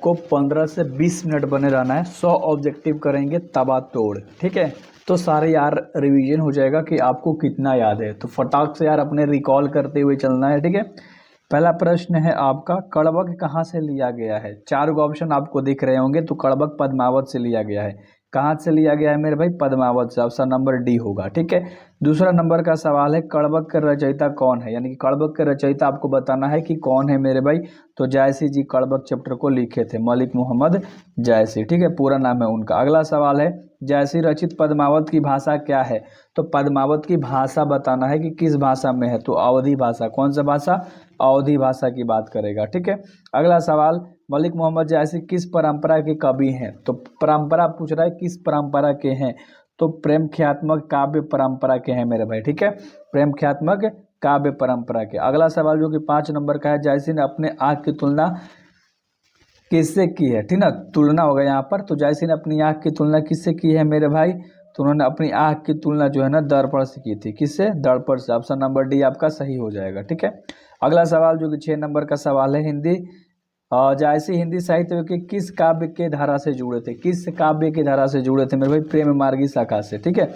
आपको 15 से 20 मिनट बने रहना है। 100 ऑब्जेक्टिव करेंगे तबातोड़, ठीक है। तो सारे यार रिवीजन हो जाएगा कि आपको कितना याद है। तो फटाक से यार अपने रिकॉल करते हुए चलना है, ठीक है। पहला प्रश्न है आपका, कड़बक कहाँ से लिया गया है। 4 ऑप्शन आपको दिख रहे होंगे। तो कड़बक पद्मावत से लिया गया है। कहाँ से लिया गया है मेरे भाई, पद्मावत से। ऑप्शन नंबर डी होगा, ठीक है। दूसरा नंबर का सवाल है, कड़बक के रचयिता कौन है, यानी कि कड़बक के रचयिता आपको बताना है कि कौन है मेरे भाई। तो जायसी जी कड़बक चैप्टर को लिखे थे, मलिक मोहम्मद जायसी, ठीक है, पूरा नाम है उनका। अगला सवाल है, जायसी रचित पद्मावत की भाषा क्या है। तो पद्मावत की भाषा बताना है कि किस भाषा में है। तो अवधी भाषा। कौन सा भाषा, अवधी भाषा की बात करेगा, ठीक है। अगला सवाल, मलिक मोहम्मद जायसी किस परंपरा के कवि हैं। तो परंपरा पूछ रहा है किस परंपरा के हैं। तो प्रेम ख्यात्मक काव्य परंपरा के हैं मेरे भाई, ठीक है, प्रेम ख्यात्मक काव्य परंपरा के। अगला सवाल जो कि 5 नंबर का है, जायसी ने अपने आँख की तुलना किससे की है, ठीक ना, तुलना होगा यहाँ पर। तो जायसी ने अपनी आँख की तुलना किससे की है मेरे भाई। तो उन्होंने अपनी आँख की तुलना जो है ना दर्पण से की थी। किससे, दर्पण से। ऑप्शन नंबर डी आपका सही हो जाएगा, ठीक है। अगला सवाल जो कि 6 नंबर का सवाल है, हिंदी जायसी हिंदी साहित्य के किस काव्य के धारा से जुड़े थे। किस काव्य की धारा से जुड़े थे मेरे भाई, प्रेम मार्गी शाखा से, ठीक है।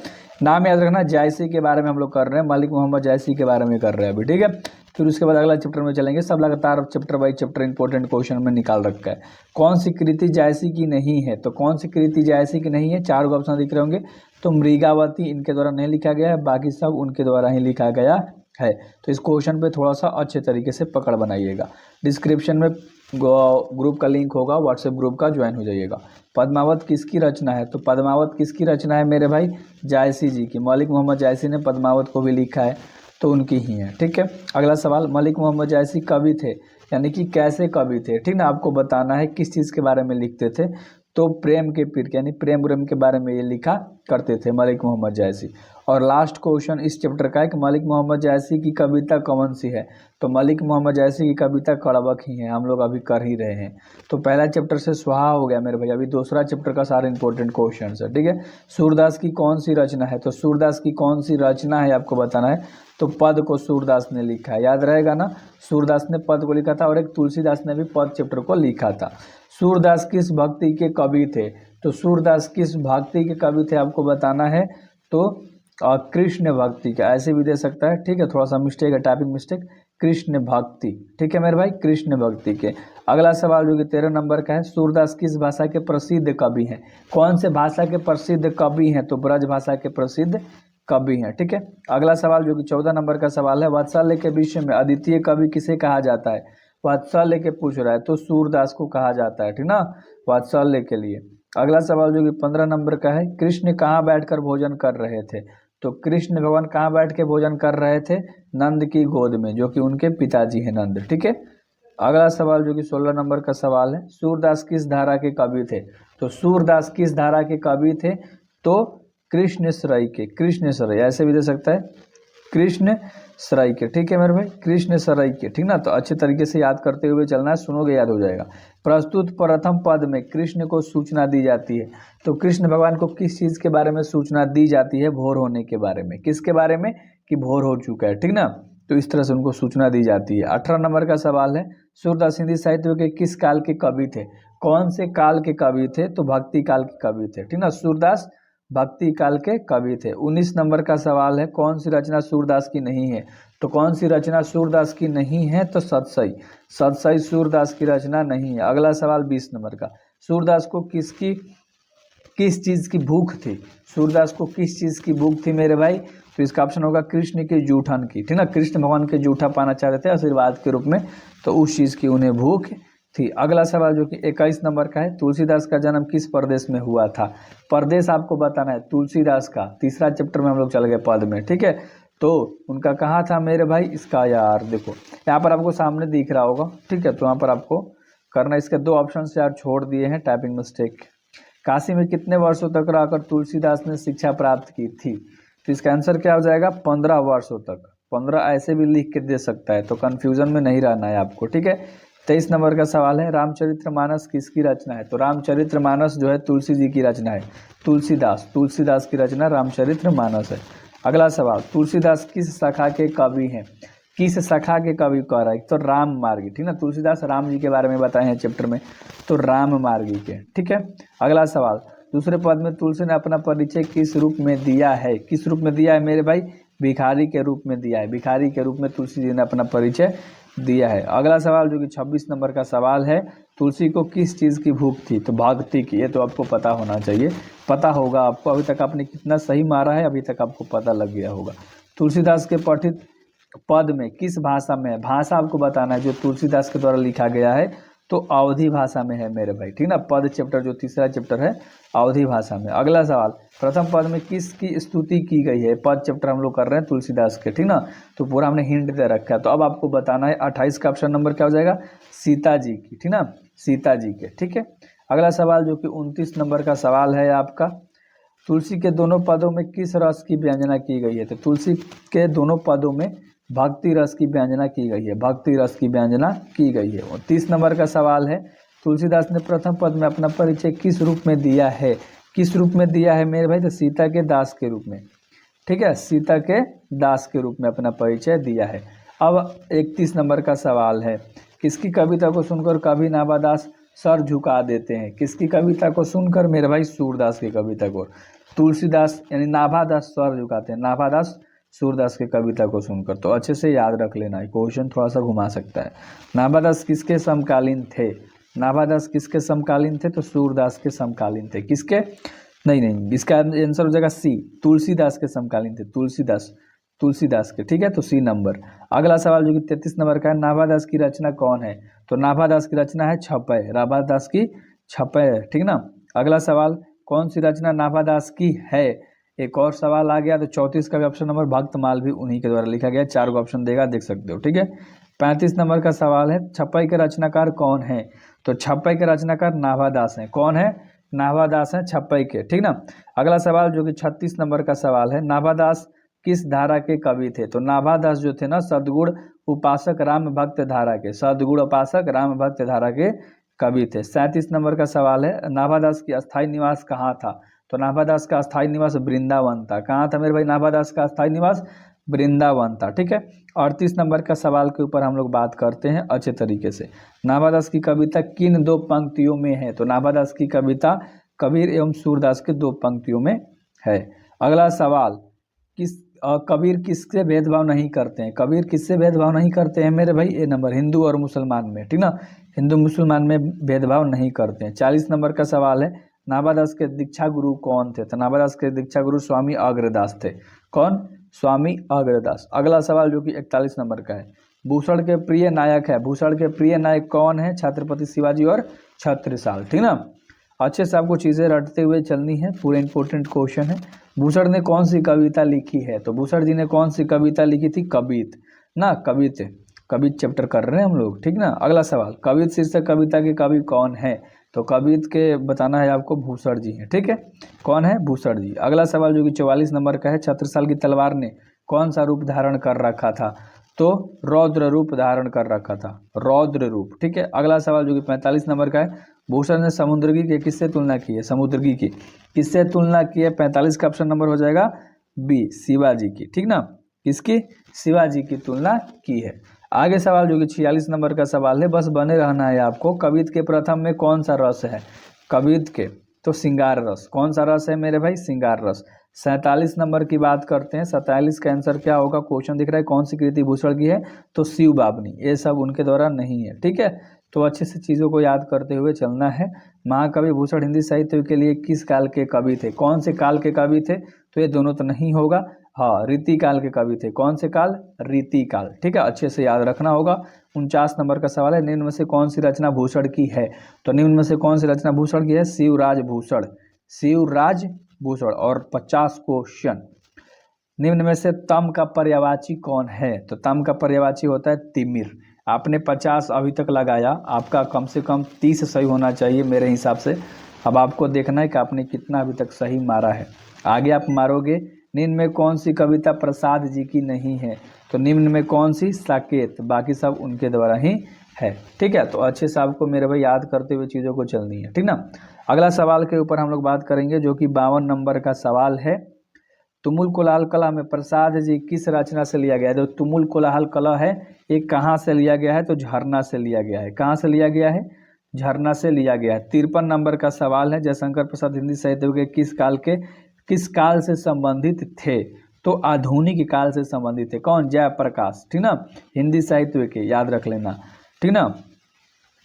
नाम याद रखना, जायसी के बारे में हम लोग कर रहे हैं, मलिक मोहम्मद जायसी के बारे में कर रहे हैं अभी, ठीक है। फिर उसके बाद अगला चैप्टर में चलेंगे। सब लगातार chapter by chapter important question में निकाल रखा है। कौन सी कृति जायसी की नहीं है। तो कौन सी कृति जायसी की नहीं है, 4 ऑप्शन दिख रहे होंगे। तो मृगावती इनके द्वारा नहीं लिखा गया है, बाकी सब उनके द्वारा ही लिखा गया है। तो इस क्वेश्चन पे थोड़ा सा अच्छे तरीके से पकड़ बनाइएगा। डिस्क्रिप्शन में ग्रुप का लिंक होगा, व्हाट्सएप ग्रुप का, ज्वाइन हो जाइएगा। पद्मावत किसकी रचना है। तो पद्मावत किसकी रचना है मेरे भाई, जायसी जी की। मलिक मोहम्मद जायसी ने पद्मावत को भी लिखा है, तो उनकी ही है, ठीक है। अगला सवाल, मलिक मोहम्मद जायसी कवि थे, यानी कि कैसे कवि थे, ठीक ना, आपको बताना है किस चीज़ के बारे में लिखते थे। तो प्रेम के पीर, यानी प्रेम प्रेम के बारे में ये लिखा करते थे मलिक मोहम्मद जायसी। और लास्ट क्वेश्चन इस चैप्टर का है कि मलिक मोहम्मद जायसी की कविता कौन सी है। तो मलिक मोहम्मद जायसी की कविता कड़बक ही है, हम लोग अभी कर ही रहे हैं। तो पहला चैप्टर से सुहा हो गया मेरे भाई। अभी दूसरा चैप्टर का सारे इंपॉर्टेंट क्वेश्चन है, ठीक है। सूरदास की कौन सी रचना है। तो सूरदास की कौन सी रचना है आपको बताना है। तो पद को सूरदास ने लिखा है, याद रहेगा ना, सूरदास ने पद को लिखा था। और एक तुलसीदास ने भी पद चैप्टर को लिखा था। सूरदास किस भक्ति के कवि थे। तो सूरदास किस भक्ति के कवि थे आपको बताना है। तो कृष्ण भक्ति का, ऐसे भी दे सकता है, ठीक है, थोड़ा सा मिस्टेक है, टाइपिंग मिस्टेक, कृष्ण भक्ति, ठीक है मेरे भाई, कृष्ण भक्ति के। अगला सवाल जो कि 13 नंबर का है, सूरदास किस भाषा के प्रसिद्ध कवि हैं। कौन से भाषा के प्रसिद्ध कवि हैं। तो ब्रज भाषा के प्रसिद्ध कवि हैं, ठीक है। अगला सवाल जो कि 14 नंबर का सवाल है, वात्सल्य के विषय में अद्वितीय कवि किसे कहा जाता है। वात्सल्य के पूछ रहा है, तो सूरदास को कहा जाता है, ठीक ना, वात्सल्य के लिए। अगला सवाल जो कि 15 नंबर का है, कृष्ण कहाँ बैठकर भोजन कर रहे थे। तो कृष्ण भगवान कहाँ बैठ के भोजन कर रहे थे, नंद की गोद में, जो कि उनके पिताजी हैं नंद, ठीक है। अगला सवाल जो कि 16 नंबर का सवाल है, सूरदास किस धारा के कवि थे। तो सूरदास किस धारा के कवि थे। तो कृष्ण श्रय के, कृष्ण श्रय ऐसे भी दे सकता है, कृष्ण श्रय के, ठीक है मेरे भाई, कृष्ण श्रय के, ठीक ना। तो अच्छे तरीके से याद करते हुए चलना है, सुनोगे याद हो जाएगा। प्रस्तुत प्रथम पद में कृष्ण को सूचना दी जाती है। तो कृष्ण भगवान को किस चीज़ के बारे में सूचना दी जाती है, भोर होने के बारे में। किसके बारे में, कि भोर हो चुका है, ठीक ना। तो इस तरह से उनको सूचना दी जाती है। 18 नंबर का सवाल है, सूरदास हिंदी साहित्य के किस काल के कवि थे। कौन से काल के कवि थे। तो भक्ति काल के कवि थे, ठीक ना, सूरदास भक्ति काल के कवि थे। 19 नंबर का सवाल है, कौन सी रचना सूरदास की नहीं है। तो कौन सी रचना सूरदास की नहीं है। तो सतसई, सतसई सूरदास की रचना नहीं है। अगला सवाल 20 नंबर का, सूरदास को किस चीज़ की भूख थी। सूरदास को किस चीज़ की भूख थी मेरे भाई। तो इसका ऑप्शन होगा कृष्ण के जूठन की, ठीक ना, कृष्ण भगवान के जूठा पाना चाहते थे आशीर्वाद के रूप में, तो उस चीज़ की उन्हें भूख थी। अगला सवाल जो कि 21 नंबर का है, तुलसीदास का जन्म किस प्रदेश में हुआ था। प्रदेश आपको बताना है तुलसीदास का, तीसरा चैप्टर में हम लोग चल गए पद में, ठीक है। तो उनका कहाँ था मेरे भाई, इसका यार देखो यहाँ पर आपको सामने दिख रहा होगा, ठीक है। तो यहाँ पर आपको करना, इसके 2 ऑप्शन यार छोड़ दिए हैं, टाइपिंग मिस्टेक। काशी में कितने वर्षों तक रहकर तुलसीदास ने शिक्षा प्राप्त की थी। तो इसका आंसर क्या हो जाएगा, 15 वर्षों तक। 15 ऐसे भी लिख के दे सकता है, तो कन्फ्यूजन में नहीं रहना है आपको, ठीक है। 23 नंबर का सवाल है, रामचरितमानस किसकी रचना है। तो रामचरितमानस जो है तुलसी जी की रचना है, तुलसीदास की रचना रामचरितमानस है। अगला सवाल, तुलसीदास किस शाखा के कवि हैं। किस शाखा के कवि कह रहा है, तो राम मार्गी, ठीक ना, तुलसीदास राम जी के बारे में बताए हैं चैप्टर में, तो राम मार्गी के। ठीक है, अगला सवाल, दूसरे पद में तुलसी ने अपना परिचय किस रूप में दिया है, किस रूप में दिया है मेरे भाई, भिखारी के रूप में दिया है, भिखारी के रूप में तुलसी जी ने अपना परिचय दिया है। अगला सवाल जो कि 26 नंबर का सवाल है, तुलसी को किस चीज़ की भूख थी, तो भक्ति की। ये तो आपको पता होना चाहिए, पता होगा आपको, अभी तक आपने कितना सही मारा है, अभी तक आपको पता लग गया होगा। तुलसीदास के पठित पद में किस भाषा में है, भाषा आपको बताना है, जो तुलसीदास के द्वारा लिखा गया है तो अवधी भाषा में है मेरे भाई, ठीक ना, पद चैप्टर जो तीसरा चैप्टर है अवधी भाषा में। अगला सवाल, प्रथम पद में किसकी स्तुति की गई है, पद चैप्टर हम लोग कर रहे हैं तुलसीदास के, ठीक ना, तो पूरा हमने हिंट दे रखा है। तो अब आपको बताना है 28 का ऑप्शन नंबर क्या हो जाएगा, सीता जी की, ठीक ना, सीता जी के। ठीक है, अगला सवाल जो कि 29 नंबर का सवाल है आपका, तुलसी के दोनों पदों में किस रस की व्यंजना की गई है, तो तुलसी के दोनों पदों में भक्ति रस की व्यंजना की गई है, भक्ति रस की व्यंजना की गई है। 30 नंबर का सवाल है, तुलसीदास ने प्रथम पद में अपना परिचय किस रूप में दिया है, किस रूप में दिया है मेरे भाई, तो सीता के दास के रूप में। ठीक है, सीता के दास के रूप में अपना परिचय दिया है। अब 31 नंबर का सवाल है, किसकी कविता को सुनकर कवि नाभादास सर झुका देते हैं, किसकी कविता को सुनकर मेरे भाई, सूरदास की कविता को, तुलसीदास यानी नाभादास सर झुकाते हैं, नाभादास सूरदास की कविता को सुनकर। तो अच्छे से याद रख लेना है, क्वेश्चन थोड़ा सा घुमा सकता है। नाभादास किसके समकालीन थे, नाभादास किसके समकालीन थे, तो सूरदास के समकालीन थे। किसके, नहीं, इसका आंसर हो जाएगा सी, तुलसीदास के समकालीन थे, तुलसीदास के। ठीक है, तो सी नंबर। अगला सवाल जो कि 33 नंबर का है, नाभादास की रचना कौन है, तो नाभादास की रचना है छपय, नाभादास की छपय, ठीक ना। अगला सवाल, कौन सी रचना नाभादास की है, एक और सवाल आ गया, तो 34 का भी ऑप्शन नंबर, भक्तमाल भी उन्हीं के द्वारा लिखा गया, 4 को ऑप्शन देगा, देख सकते हो। ठीक है, 35 नंबर का सवाल है, छपय के रचनाकार कौन है, तो छपय के रचनाकार नाभादास हैं, कौन है, नाभादास हैं छपय के, ठीक ना। अगला सवाल जो कि 36 नंबर का सवाल है, नाभादास किस धारा के कवि थे, तो नाभादास जो थे ना, सद्गुण उपासक राम भक्त धारा के, सद्गुण उपासक राम भक्त धारा के कवि थे। 37 नंबर का सवाल है, नाभादास की अस्थायी निवास कहाँ था, तो नाभादास का अस्थायी निवास वृंदावन था, कहाँ था मेरे भाई, नाभादास का अस्थायी निवास वृंदावन था। ठीक है, 38 नंबर का सवाल के ऊपर हम लोग बात करते हैं अच्छे तरीके से, नाभादास की कविता किन 2 पंक्तियों में है, तो नाभादास की कविता कबीर एवं सूरदास के 2 पंक्तियों में है। अगला सवाल, कबीर किससे भेदभाव नहीं करते हैं, कबीर किससे भेदभाव नहीं करते हैं मेरे भाई, ए नंबर, हिंदू और मुसलमान में, ठीक ना, हिंदू मुसलमान में भेदभाव नहीं करते हैं। 40 नंबर का सवाल है, नाभादास के दीक्षा गुरु कौन थे, तो नाभादास के दीक्षा गुरु स्वामी अग्रदास थे, कौन, स्वामी अग्रदास। अगला सवाल जो कि 41 नंबर का है, भूषण के प्रिय नायक है, भूषण के प्रिय नायक कौन है, छत्रपति शिवाजी और छत्रसाल, ठीक ना। अच्छे से आपको चीज़ें रटते हुए चलनी है, पूरे इंपॉर्टेंट क्वेश्चन है। भूषण ने कौन सी कविता लिखी है, तो भूषण जी ने कौन सी कविता लिखी थी, कवित ना, कवित चैप्टर कर रहे हैं हम लोग, ठीक ना। अगला सवाल, कवित शीर्षक कविता के कवि कौन है, तो कवित के बताना है आपको, भूषण जी हैं, ठीक है, कौन है, भूषण जी। अगला सवाल जो कि 44 नंबर का है, छत्रसाल की तलवार ने कौन सा रूप धारण कर रखा था, तो रौद्र रूप धारण कर रखा था, रौद्र रूप। ठीक है, अगला सवाल जो कि 45 नंबर का है, भूषण ने समुद्रगी की किससे तुलना की है, समुद्रगी की किससे तुलना की है, 45 का ऑप्शन नंबर हो जाएगा बी, शिवाजी की, ठीक ना, किसकी, शिवाजी की तुलना की है। आगे सवाल जो कि 46 नंबर का सवाल है, बस बने रहना है आपको, कवित के प्रथम में कौन सा रस है, कवित के, तो श्रृंगार रस, कौन सा रस है मेरे भाई, श्रृंगार रस। 47 नंबर की बात करते हैं, 47 का आंसर क्या होगा, क्वेश्चन दिख रहा है, कौन सी कृति भूषण की है, तो शिव बाबनी, ये सब उनके द्वारा नहीं है। ठीक है, तो अच्छे से चीज़ों को याद करते हुए चलना है। महाकवि भूषण हिंदी साहित्य के लिए किस काल के कवि थे, कौन से काल के कवि थे, तो ये दोनों तो नहीं होगा, हाँ, रीति काल के कवि थे, कौन से काल, रीति काल। ठीक है, अच्छे से याद रखना होगा। 49 नंबर का सवाल है, निम्न में से कौन सी रचना भूषण की है, तो निम्न में से कौन सी रचना भूषण की है, शिवराज भूषण, शिवराज भूषण। और 50 क्वेश्चन, निम्न में से तम का पर्यायवाची कौन है, तो तम का पर्यायवाची होता है तिमिर। आपने 50 अभी तक लगाया, आपका कम से कम 30 सही होना चाहिए मेरे हिसाब से। अब आपको देखना है कि आपने कितना अभी तक सही मारा है, आगे आप मारोगे। निम्न में कौन सी कविता प्रसाद जी की नहीं है, तो निम्न में कौन सी, साकेत, बाकी सब उनके द्वारा ही है। ठीक है, तो अच्छे से आपको मेरे भाई याद करते हुए चीज़ों को चलनी है, ठीक ना। अगला सवाल के ऊपर हम लोग बात करेंगे जो कि 52 नंबर का सवाल है, तुमुल कोलाहल कला में प्रसाद जी किस रचना से लिया गया है? तो तुमुल कोलाहल कला है, ये कहाँ से लिया गया है? तो झरना से लिया गया है। कहाँ से लिया गया है? झरना से लिया गया है। 53 नंबर का सवाल है, जयशंकर प्रसाद हिंदी साहित्य के किस काल से संबंधित थे? तो आधुनिक काल से संबंधित थे। कौन? जयप्रकाश, ठीक ना, हिंदी साहित्य के, याद रख लेना, ठीक ना।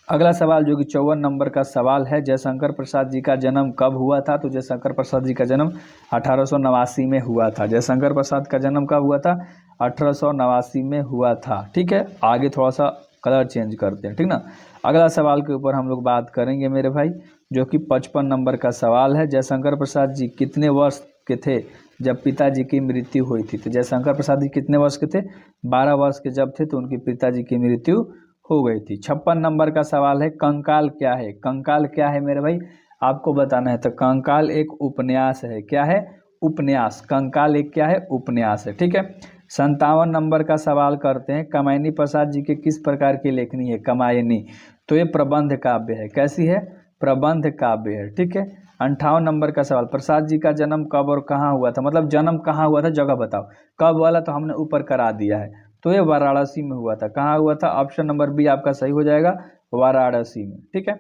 अगला सवाल जो कि 54 नंबर का सवाल है, जयशंकर प्रसाद जी का जन्म कब हुआ था? तो जयशंकर प्रसाद जी का जन्म 1889 में हुआ था। जयशंकर प्रसाद का जन्म कब हुआ था? 1889 में हुआ था, ठीक है। आगे थोड़ा सा कलर चेंज करते हैं, ठीक ना। अगला सवाल के ऊपर हम लोग बात करेंगे मेरे भाई, जो कि 55 नंबर का सवाल है, जयशंकर प्रसाद जी कितने वर्ष के थे जब पिताजी की मृत्यु हुई थी? तो जयशंकर प्रसाद जी कितने वर्ष के थे? 12 वर्ष के जब थे तो उनके पिताजी की मृत्यु हो गई थी। 56 नंबर का सवाल है, कंकाल क्या है? कंकाल क्या है मेरे भाई, आपको बताना है। तो कंकाल एक उपन्यास है। क्या है? उपन्यास। कंकाल एक क्या है? उपन्यास है, ठीक है। 57 नंबर का सवाल करते हैं, कामायनी प्रसाद जी के किस प्रकार की लेखनी है? कामायनी, तो ये प्रबंध काव्य है। कैसी है? प्रबंध काव्य है, ठीक है। 58 नंबर का सवाल, प्रसाद जी का जन्म कब और कहाँ हुआ था? मतलब जन्म कहाँ हुआ था, जगह बताओ। कब वाला तो हमने ऊपर करा दिया है, तो ये वाराणसी में हुआ था। कहाँ हुआ था? ऑप्शन नंबर बी आपका सही हो जाएगा, वाराणसी में, ठीक है।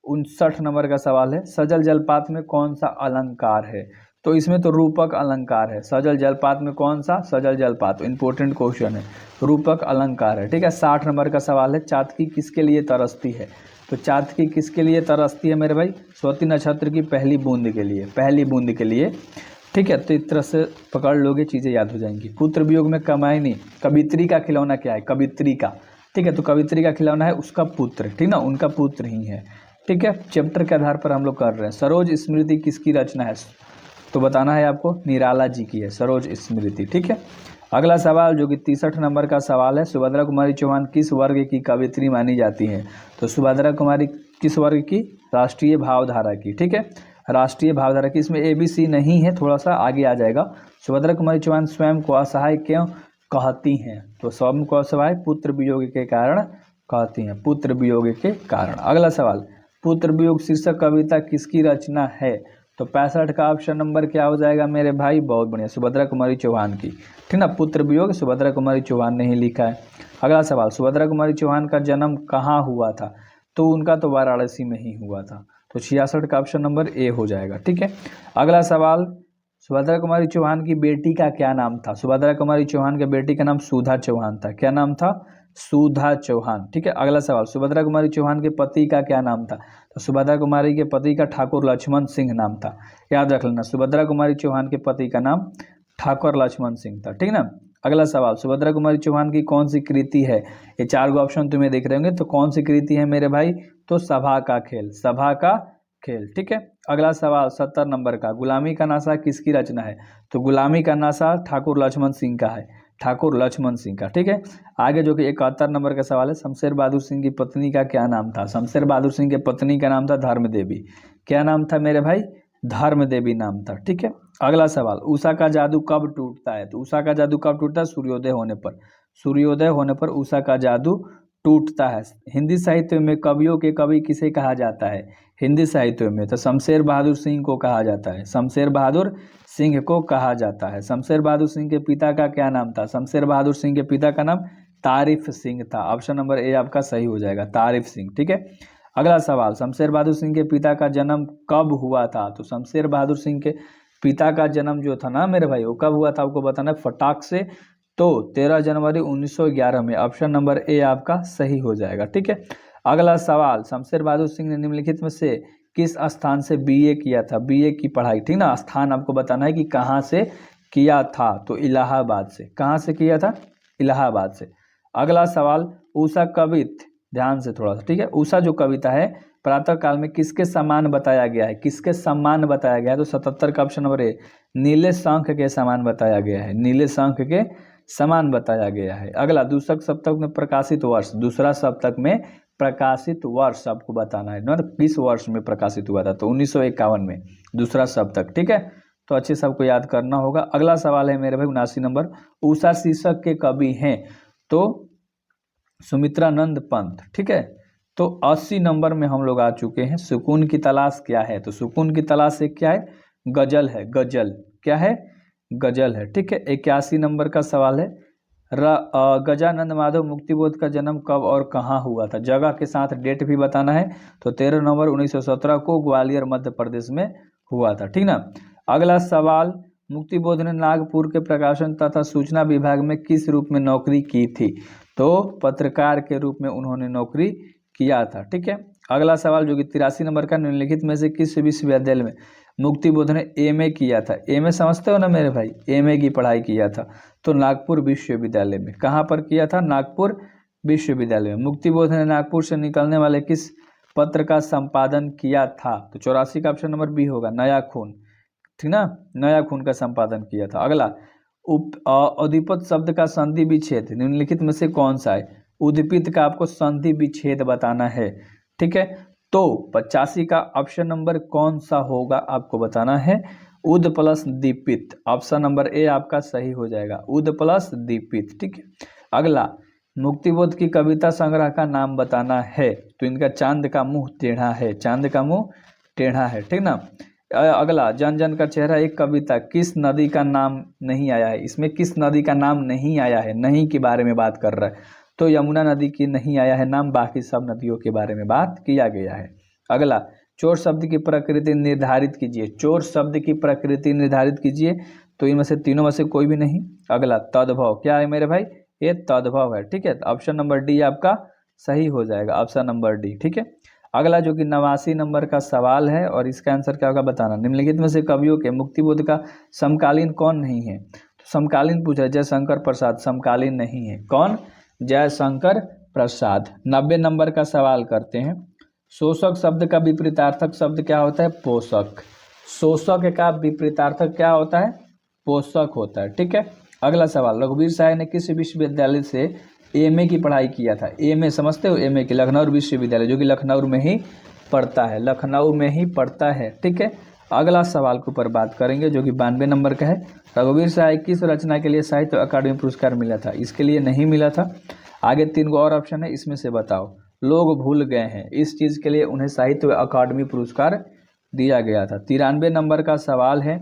59 नंबर का सवाल है, सजल जलपात में कौन सा अलंकार है? तो इसमें तो रूपक अलंकार है। सजल जलपात में कौन सा? सजल जलपात, इंपॉर्टेंट क्वेश्चन है, रूपक अलंकार है, ठीक है। 60 नंबर का सवाल है, चातकी किसके लिए तरसती है? तो चातकी किसके लिए तरसती है मेरे भाई? स्वाति नक्षत्र की पहली बूंद के लिए, पहली बूंद के लिए, ठीक है। तो इस तरह से पकड़ लोगे, चीज़ें याद हो जाएंगी। पुत्र वियोग में कामायनी, कवित्री का खिलौना क्या है? कवित्री का, ठीक है। तो कवित्री का खिलौना है उसका पुत्र, ठीक ना, उनका पुत्र ही है, ठीक है। चैप्टर के आधार पर हम लोग कर रहे हैं। सरोज स्मृति किसकी रचना है? तो बताना है आपको, निराला जी की है सरोज स्मृति, ठीक है। अगला सवाल जो कि 63 नंबर का सवाल है, सुभद्रा कुमारी चौहान किस वर्ग की कवित्री मानी जाती है? तो सुभद्रा कुमारी किस वर्ग की? राष्ट्रीय भावधारा की, ठीक है, राष्ट्रीय भावधारा की। इसमें ABC नहीं है, थोड़ा सा आगे आ जाएगा। सुभद्रा कुमारी चौहान स्वयं को असहाय क्यों कहती हैं? तो स्वयं को असहाय पुत्र वियोग के कारण कहती हैं, पुत्र वियोग के कारण। अगला सवाल, पुत्र वियोग शीर्षक कविता किसकी रचना है? तो 65 का ऑप्शन नंबर क्या हो जाएगा मेरे भाई? बहुत बढ़िया, सुभद्रा कुमारी चौहान की, ठीक ना। पुत्र वियोग सुभद्रा कुमारी चौहान ने ही लिखा है। अगला सवाल, सुभद्रा कुमारी चौहान का जन्म कहाँ हुआ था? तो उनका तो वाराणसी में ही हुआ था। तो 66 का ऑप्शन नंबर ए हो जाएगा, ठीक है। अगला सवाल, सुभद्रा कुमारी चौहान की बेटी का क्या नाम था? सुभद्रा कुमारी चौहान के बेटी का नाम सुधा चौहान था। क्या नाम था? सुधा चौहान, ठीक है। अगला सवाल, सुभद्रा कुमारी चौहान के पति का क्या नाम था? तो सुभद्रा कुमारी के पति का ठाकुर लक्ष्मण सिंह नाम था, याद रख लेना। सुभद्रा कुमारी चौहान के पति का नाम ठाकुर लक्ष्मण सिंह था, ठीक ना। अगला सवाल, सुभद्रा कुमारी चौहान की कौन सी कृति है? ये 4 ऑप्शन तुम्हें दिख रहे होंगे, तो कौन सी कृति है मेरे भाई? तो सभा का खेल, सभा का खेल, ठीक है। अगला सवाल 70 नंबर का, गुलामी का नासा किसकी रचना है? तो गुलामी का नासा ठाकुर लक्ष्मण सिंह का है, ठाकुर लक्ष्मण सिंह का, ठीक है। आगे जो कि 71 नंबर का सवाल है, शमशेर बहादुर सिंह की पत्नी का क्या नाम था? शमशेर बहादुर सिंह के पत्नी का नाम था धर्म देवी। क्या नाम था मेरे भाई? धर्म देवी नाम था, ठीक है। अगला सवाल, उषा का जादू कब टूटता है? तो उषा का जादू कब टूटता है? सूर्योदय होने पर, सूर्योदय होने पर उषा का जादू टूटता है। हिंदी साहित्य में कवियों के कवि किसे कहा जाता है? हिंदी साहित्य में तो शमशेर बहादुर सिंह को कहा जाता है, शमशेर बहादुर सिंह को कहा जाता है। शमशेर बहादुर सिंह के पिता का क्या नाम था? शमशेर बहादुर सिंह के पिता का नाम तारिफ सिंह था। ऑप्शन नंबर ए आपका सही हो जाएगा, तारिफ सिंह, ठीक है। अगला सवाल, शमशेर बहादुर सिंह के पिता का जन्म कब हुआ था? तो शमशेर बहादुर सिंह के पिता का जन्म जो था ना मेरे भाई, वो कब हुआ था आपको बताना है फटाक से। तो 13 जनवरी 1911 में। ऑप्शन नंबर ए आपका सही हो जाएगा, ठीक है। अगला सवाल, शमशेर बहादुर सिंह ने निम्नलिखित में से किस स्थान से BA किया था? BA की पढ़ाई, ठीक ना, स्थान आपको बताना है कि कहाँ से किया था। तो इलाहाबाद से। कहाँ से किया था? इलाहाबाद से। अगला सवाल, उषा कवित, ध्यान से थोड़ा सा, ठीक है। उषा जो कविता है प्रातः काल में किसके समान बताया गया है? किसके समान बताया गया है? तो 77 का ऑप्शन नंबर ए, नीले शंख के समान बताया गया है, नीले शंख के समान बताया गया है। अगला, दूसरा सप्तक में प्रकाशित वर्ष, दूसरा सप्तक में प्रकाशित वर्ष आपको बताना है ना, तो किस वर्ष में प्रकाशित हुआ था? तो 1951 में दूसरा सप्तक, ठीक है। तो अच्छे से आपको याद करना होगा। अगला सवाल है मेरे भाई 79 नंबर, उषा शीर्षक के कवि हैं? तो सुमित्रानंद पंत, ठीक है। तो 80 नंबर में हम लोग आ चुके हैं, सुकून की तलाश क्या है? तो सुकून की तलाश एक क्या है? गजल है, गजल क्या है? गजल है। ठीक है, 81 नंबर का सवाल है, गजानंद माधव मुक्तिबोध का जन्म कब और कहाँ हुआ था। जगह के साथ डेट भी बताना है। तो 13 नवंबर 1917 को ग्वालियर मध्य प्रदेश में हुआ था। ठीक ना। अगला सवाल, मुक्तिबोध ने नागपुर के प्रकाशन तथा सूचना विभाग में किस रूप में नौकरी की थी। तो पत्रकार के रूप में उन्होंने नौकरी किया था। ठीक है। अगला सवाल जो कि 83 नंबर का, निम्नलिखित में से किस विश्वविद्यालय में मुक्तिबोध ने एमए किया था। एमए समझते हो ना मेरे भाई, एमए की पढ़ाई किया था। तो नागपुर विश्वविद्यालय में। कहाँ पर किया था, नागपुर विश्वविद्यालय में। मुक्तिबोध ने नागपुर से निकलने वाले किस पत्र का संपादन किया था। तो 84 का ऑप्शन नंबर बी होगा, नया खून। ठीक ना, नया खून का संपादन किया था। अगला, उद्दीपित शब्द का संधि विच्छेद निम्नलिखित में से कौन सा है। उद्दीपित का आपको संधि विच्छेद बताना है। ठीक है, तो 85 का ऑप्शन नंबर कौन सा होगा आपको बताना है, उद प्लस दीपित। ऑप्शन नंबर ए आपका सही हो जाएगा, उद प्लस दीपित। ठीक है। अगला, मुक्तिबोध की कविता संग्रह का नाम बताना है। तो इनका चांद का मुंह टेढ़ा है, चांद का मुंह टेढ़ा है। ठीक ना। अगला, जन जन का चेहरा एक कविता किस नदी का नाम नहीं आया है। इसमें किस नदी का नाम नहीं आया है, नहीं के बारे में बात कर रहा है। तो यमुना नदी की नहीं आया है नाम, बाकी सब नदियों के बारे में बात किया गया है। अगला, चोर शब्द की प्रकृति निर्धारित कीजिए। चोर शब्द की प्रकृति निर्धारित कीजिए। तो इनमें से तीनों में से कोई भी नहीं। अगला, तद्भव, क्या है मेरे भाई, ये तद्भव है। ठीक है, ऑप्शन नंबर डी आपका सही हो जाएगा, ऑप्शन नंबर डी। ठीक है। अगला जो कि 89 नंबर का सवाल है और इसका आंसर क्या होगा बताना। निम्नलिखित में से कवियों के मुक्तिबोध का समकालीन कौन नहीं है। तो समकालीन पूछा, जयशंकर प्रसाद समकालीन नहीं है। कौन, जयशंकर प्रसाद। 90 नंबर का सवाल करते हैं, शोषक शब्द का विपरीतार्थक शब्द क्या होता है, पोषक। शोषक का विपरीतार्थक क्या होता है, पोषक होता है। ठीक है। अगला सवाल, रघुवीर साय ने किस विश्वविद्यालय से एमए की पढ़ाई किया था। एमए समझते हो, एमए की लखनऊ विश्वविद्यालय, जो कि लखनऊ में ही पढ़ता है, लखनऊ में ही पढ़ता है। ठीक है। अगला सवाल के ऊपर बात करेंगे जो कि 92 नंबर का है, रघुवीर साय किस रचना के लिए साहित्य अकादमी पुरस्कार मिला था। इसके लिए नहीं मिला था। आगे 3 और ऑप्शन है, इसमें से बताओ। लोग भूल गए हैं, इस चीज़ के लिए उन्हें साहित्य अकादमी पुरस्कार दिया गया था। 93 नंबर का सवाल है,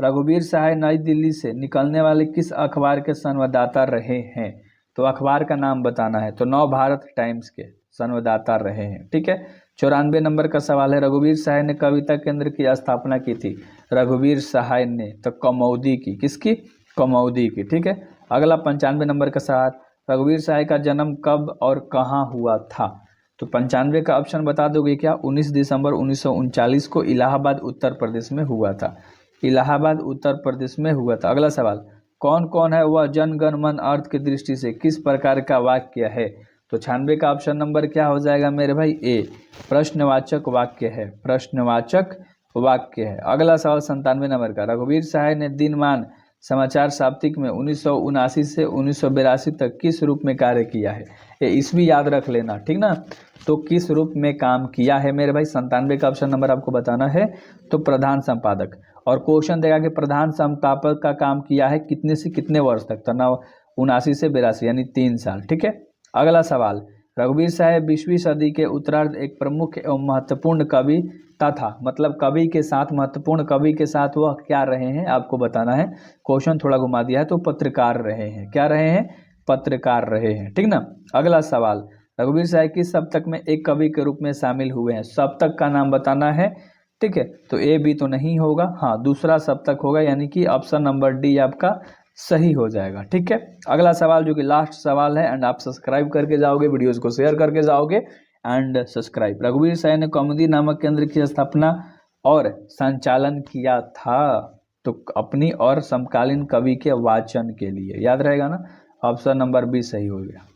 रघुवीर साय नई दिल्ली से निकलने वाले किस अखबार के संवाददाता रहे हैं। तो अखबार का नाम बताना है। तो नव भारत टाइम्स के संवाददाता रहे हैं। ठीक है। 94 नंबर का सवाल है, रघुवीर साय ने कविता केंद्र की स्थापना की थी। रघुवीर साय ने, तो कमौदी की, किसकी, कमौदी की। ठीक है। अगला 95 नंबर का सवाल, रघुवीर साय का जन्म कब और कहाँ हुआ था। तो 95 का ऑप्शन बता दोगे क्या, 19 दिसंबर 1939 को इलाहाबाद उत्तर प्रदेश में हुआ था। इलाहाबाद उत्तर प्रदेश में हुआ था। अगला सवाल, कौन कौन है वह जन गण मन अर्थ की दृष्टि से किस प्रकार का वाक्य है। तो 96 का ऑप्शन नंबर क्या हो जाएगा मेरे भाई, ए, प्रश्नवाचक वाक्य है, प्रश्नवाचक वाक्य है। अगला सवाल 97 नंबर का, रघुवीर साय ने दिनमान समाचार साप्ताहिक में 1979 से 1982 तक किस रूप में कार्य किया है। ये ईस्वी याद रख लेना, ठीक ना। तो किस रूप में काम किया है मेरे भाई, 97 का ऑप्शन नंबर आपको बताना है। तो प्रधान संपादक, और क्वेश्चन देगा कि प्रधान संपादक का काम किया है कितने से कितने वर्ष तक, तो 79 से 82 यानी 3 साल। ठीक है। अगला सवाल, रघुवीर साय 20वीं सदी के उत्तरार्ध एक प्रमुख एवं महत्वपूर्ण कवि तथा, मतलब कवि के साथ, महत्वपूर्ण कवि के साथ वह क्या रहे हैं आपको बताना है। क्वेश्चन थोड़ा घुमा दिया है, तो पत्रकार रहे हैं। क्या रहे हैं, पत्रकार रहे हैं। ठीक ना। अगला सवाल, रघुवीर साय किस सप्तक में एक कवि के रूप में शामिल हुए हैं। सप्तक का नाम बताना है। ठीक है। तो ए बी तो नहीं होगा, हाँ दूसरा सप्तक होगा, यानी कि ऑप्शन नंबर डी आपका सही हो जाएगा। ठीक है। अगला सवाल जो कि लास्ट सवाल है, एंड आप सब्सक्राइब करके जाओगे, वीडियोस को शेयर करके जाओगे एंड सब्सक्राइब। रघुवीर साय ने कौमुदी नामक केंद्र की स्थापना और संचालन किया था। तो अपनी और समकालीन कवि के वाचन के लिए, याद रहेगा ना, ऑप्शन नंबर बी सही हो गया।